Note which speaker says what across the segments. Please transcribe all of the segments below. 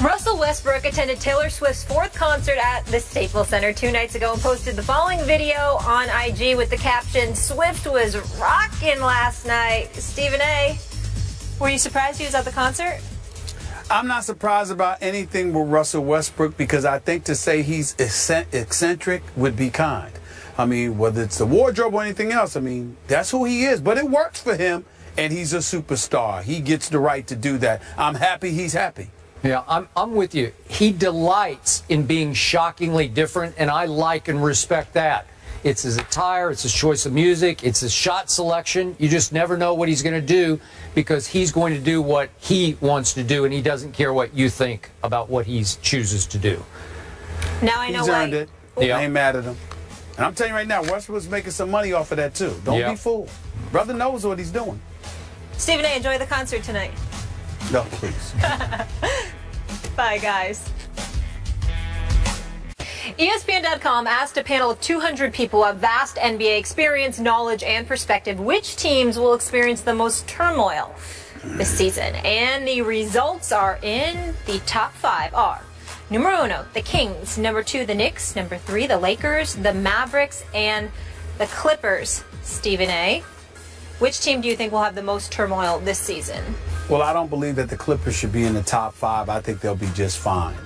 Speaker 1: Russell Westbrook attended Taylor Swift's 4th concert at the Staples Center 2 nights ago and posted the following video on IG with the caption, "Swift was rocking last night." Stephen A., were you surprised he was at the concert?
Speaker 2: I'm not surprised about anything with Russell Westbrook because I think to say he's eccentric would be kind. I mean, whether it's the wardrobe or anything else, I mean, that's who he is. But it works for him, and he's a superstar. He gets the right to do that. I'm happy he's happy.
Speaker 3: Yeah, I'm with you. He delights in being shockingly different, and I like and respect that. It's his attire, it's his choice of music, it's his shot selection. You just never know what he's going to do because he's going to do what he wants to do, and he doesn't care what you think about what he chooses to do.
Speaker 1: Now I know
Speaker 2: he's earned it.
Speaker 3: Yeah.
Speaker 2: I ain't mad at him. And I'm telling you right now, Westbrook's making some money off of that, too. Don't be fooled. Brother knows what he's doing.
Speaker 1: Stephen A., enjoy the concert tonight.
Speaker 2: No, please.
Speaker 1: Bye, guys. ESPN.com asked a panel of 200 people of vast NBA experience, knowledge, and perspective which teams will experience the most turmoil this season. And the results are in. The top 5 are numero uno, the Kings, number 2, the Knicks, number 3, the Lakers, the Mavericks, and the Clippers. Stephen A., which team do you think will have the most turmoil this season?
Speaker 2: Well, I don't believe that the Clippers should be in the top 5. I think they'll be just fine.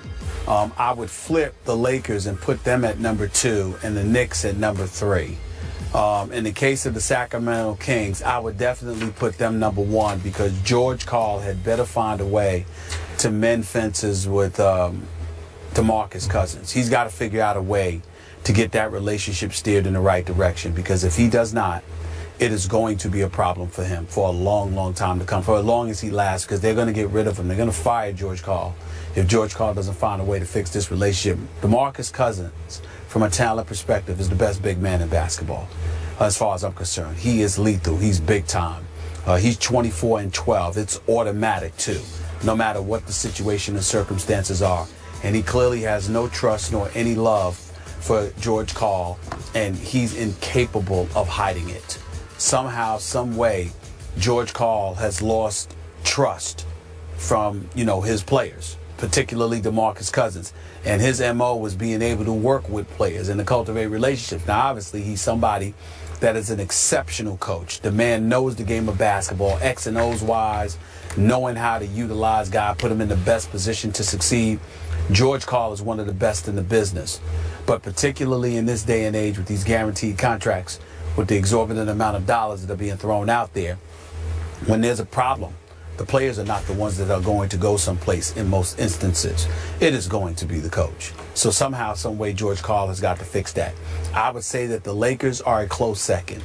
Speaker 2: I would flip the Lakers and put them at number 2 and the Knicks at number 3. In the case of the Sacramento Kings, I would definitely put them number 1 because George Karl had better find a way to mend fences with DeMarcus Cousins. He's got to figure out a way to get that relationship steered in the right direction because if he does not, it is going to be a problem for him for a long, long time to come, for as long as he lasts, because they're going to get rid of him. They're going to fire George Karl if George Karl doesn't find a way to fix this relationship. DeMarcus Cousins, from a talent perspective, is the best big man in basketball, as far as I'm concerned. He is lethal. He's big time. He's 24 and 12. It's automatic, too, no matter what the situation and circumstances are. And he clearly has no trust nor any love for George Karl, and he's incapable of hiding it. Somehow, some way, George Karl has lost trust from, his players, particularly DeMarcus Cousins. And his MO was being able to work with players and to cultivate relationships. Now, obviously, he's somebody that is an exceptional coach. The man knows the game of basketball, X and O's wise, knowing how to utilize guys, put him in the best position to succeed. George Karl is one of the best in the business. But particularly in this day and age with these guaranteed contracts, with the exorbitant amount of dollars that are being thrown out there, when there's a problem, the players are not the ones that are going to go someplace in most instances. It is going to be the coach. So somehow, some way, George Karl has got to fix that. I would say that the Lakers are a close second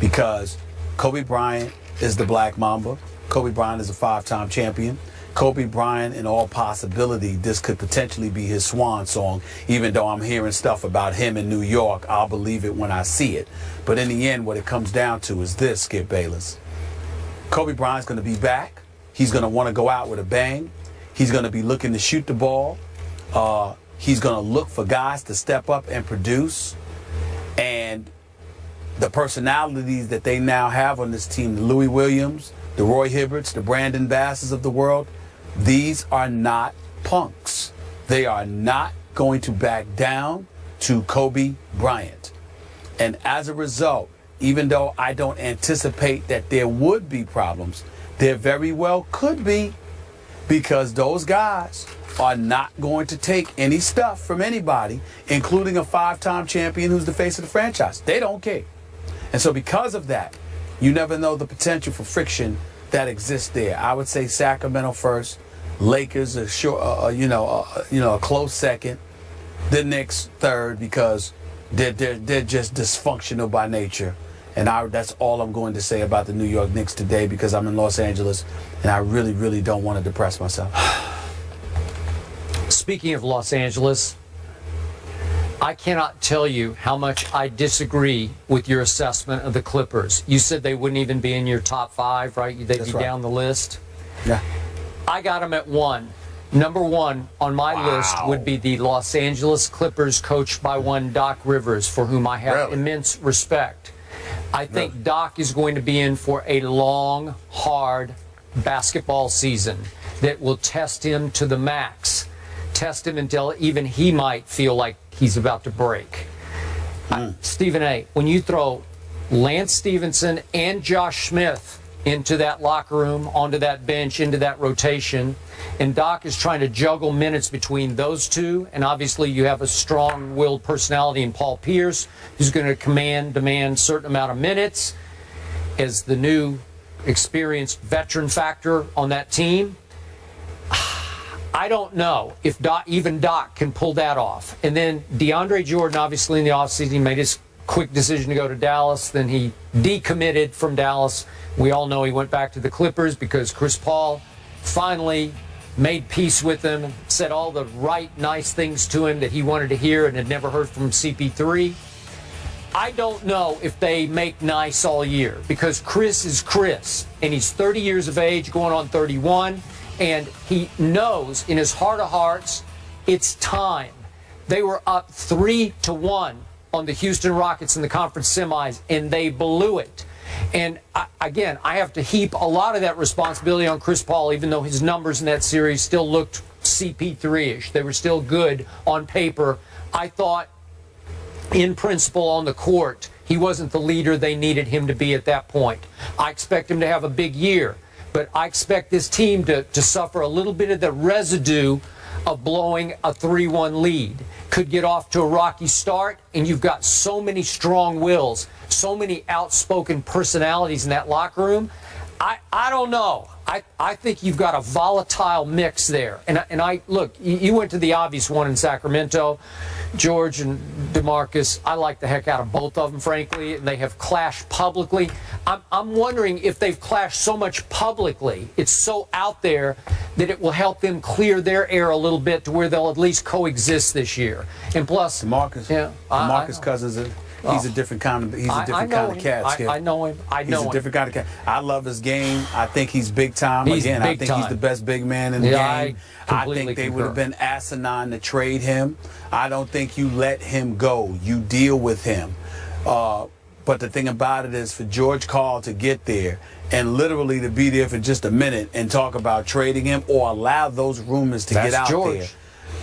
Speaker 2: because Kobe Bryant is the Black Mamba. Kobe Bryant is a 5-time champion. Kobe Bryant, in all possibility, this could potentially be his swan song. Even though I'm hearing stuff about him in New York, I'll believe it when I see it. But in the end, what it comes down to is this, Skip Bayless. Kobe Bryant's going to be back. He's going to want to go out with a bang. He's going to be looking to shoot the ball. He's going to look for guys to step up and produce. And the personalities that they now have on this team, the Louis Williams, the Roy Hibberts, the Brandon Basses of the world, these are not punks. They are not going to back down to Kobe Bryant. And as a result, even though I don't anticipate that there would be problems, there very well could be, because those guys are not going to take any stuff from anybody, including a 5-time champion who's the face of the franchise. They don't care. And so because of that, you never know the potential for friction that exists there. I would say Sacramento first, Lakers a close second, the Knicks third because they're just dysfunctional by nature. And that's all I'm going to say about the New York Knicks today because I'm in Los Angeles and I really, really don't want to depress myself.
Speaker 3: Speaking of Los Angeles, I cannot tell you how much I disagree with your assessment of the Clippers. You said they wouldn't even be in your top 5, right? They'd be down the list.
Speaker 2: Yeah.
Speaker 3: I got them at 1. Number 1 on my list would be the Los Angeles Clippers, coached by one Doc Rivers, for whom I have immense respect. I think Doc is going to be in for a long, hard basketball season that will test him to the max. test him until even he might feel like he's about to break. Stephen A., when you throw Lance Stevenson and Josh Smith into that locker room, onto that bench, into that rotation, and Doc is trying to juggle minutes between those two, and obviously you have a strong-willed personality in Paul Pierce, who's going to demand a certain amount of minutes as the new experienced veteran factor on that team. I don't know if even Doc can pull that off. And then DeAndre Jordan, obviously in the offseason, made his quick decision to go to Dallas. Then he decommitted from Dallas. We all know he went back to the Clippers because Chris Paul finally made peace with him, said all the right, nice things to him that he wanted to hear and had never heard from CP3. I don't know if they make nice all year because Chris is Chris, and he's 30 years of age, going on 31, and he knows in his heart of hearts it's time. They were up 3-1 on the Houston Rockets in the conference semis, and they blew it. And again, I have to heap a lot of that responsibility on Chris Paul, even though his numbers in that series still looked CP3-ish. They were still good on paper. I thought, in principle, on the court, he wasn't the leader they needed him to be at that point. I expect him to have a big year, but I expect this team to suffer a little bit of the residue of blowing a 3-1 lead. Could get off to a rocky start, and you've got so many strong wills, so many outspoken personalities in that locker room. I don't know. I think you've got a volatile mix there. And I look, you went to the obvious one in Sacramento, George and DeMarcus. I like the heck out of both of them, frankly, and they have clashed publicly. I'm wondering if they've clashed so much publicly, it's so out there that it will help them clear their air a little bit to where they'll at least coexist this year. And plus,
Speaker 2: DeMarcus,
Speaker 3: yeah,
Speaker 2: DeMarcus Cousins. He's a different kind of kind of cat. Skip.
Speaker 3: I know him.
Speaker 2: He's a different kind of cat. I love his game. I think he's big time.
Speaker 3: He's
Speaker 2: Again,
Speaker 3: big
Speaker 2: I think
Speaker 3: time.
Speaker 2: he's the best big man in the game.
Speaker 3: I
Speaker 2: think they would have been asinine to trade him. I don't think you let him go. You deal with him. But the thing about it is, for George Karl to get there and literally to be there for just a minute and talk about trading him or allow those rumors to get out there.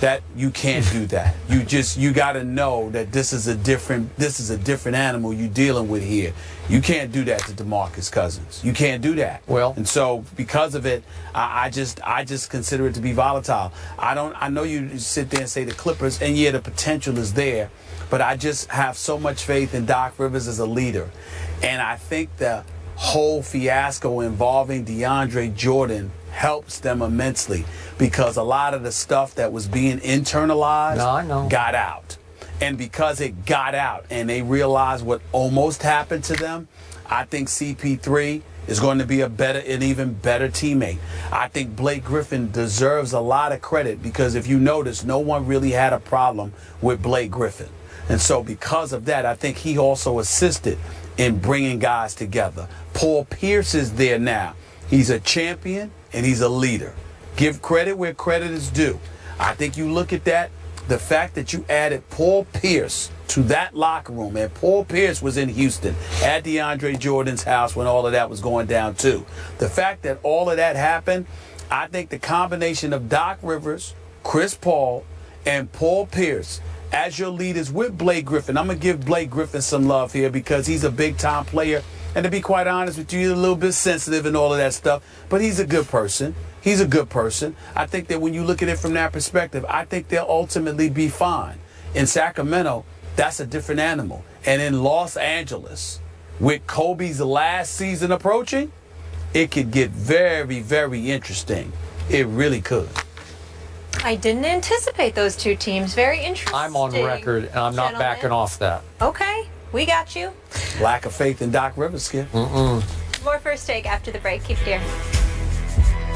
Speaker 2: That you can't do that. You got to know that this is a different animal you're dealing with here. You can't do that to DeMarcus Cousins. You can't do that.
Speaker 3: Well,
Speaker 2: and so because of it, I just consider it to be volatile. I know you sit there and say the Clippers, and yeah, the potential is there, but I just have so much faith in Doc Rivers as a leader, and I think the whole fiasco involving DeAndre Jordan helps them immensely because a lot of the stuff that was being internalized got out. And because it got out and they realized what almost happened to them, I think CP3 is going to be an even better teammate. I think Blake Griffin deserves a lot of credit because if you notice, no one really had a problem with Blake Griffin. And so because of that, I think he also assisted in bringing guys together. Paul Pierce is there now. He's a champion and he's a leader. Give credit where credit is due. I think you look at that, the fact that you added Paul Pierce to that locker room, and Paul Pierce was in Houston at DeAndre Jordan's house when all of that was going down too. The fact that all of that happened, I think the combination of Doc Rivers, Chris Paul, and Paul Pierce as your leaders with Blake Griffin. I'm going to give Blake Griffin some love here because he's a big-time player. And to be quite honest with you, he's a little bit sensitive and all of that stuff. But he's a good person. He's a good person. I think that when you look at it from that perspective, I think they'll ultimately be fine. In Sacramento, that's a different animal. And in Los Angeles, with Kobe's last season approaching, it could get very, very interesting. It really could.
Speaker 1: I didn't anticipate those two teams. Very interesting.
Speaker 3: I'm on record, and I'm not backing off that.
Speaker 1: Okay, we got you.
Speaker 2: Lack of faith in Doc Rivers, Skip.
Speaker 1: More First Take after the break. Keep it here.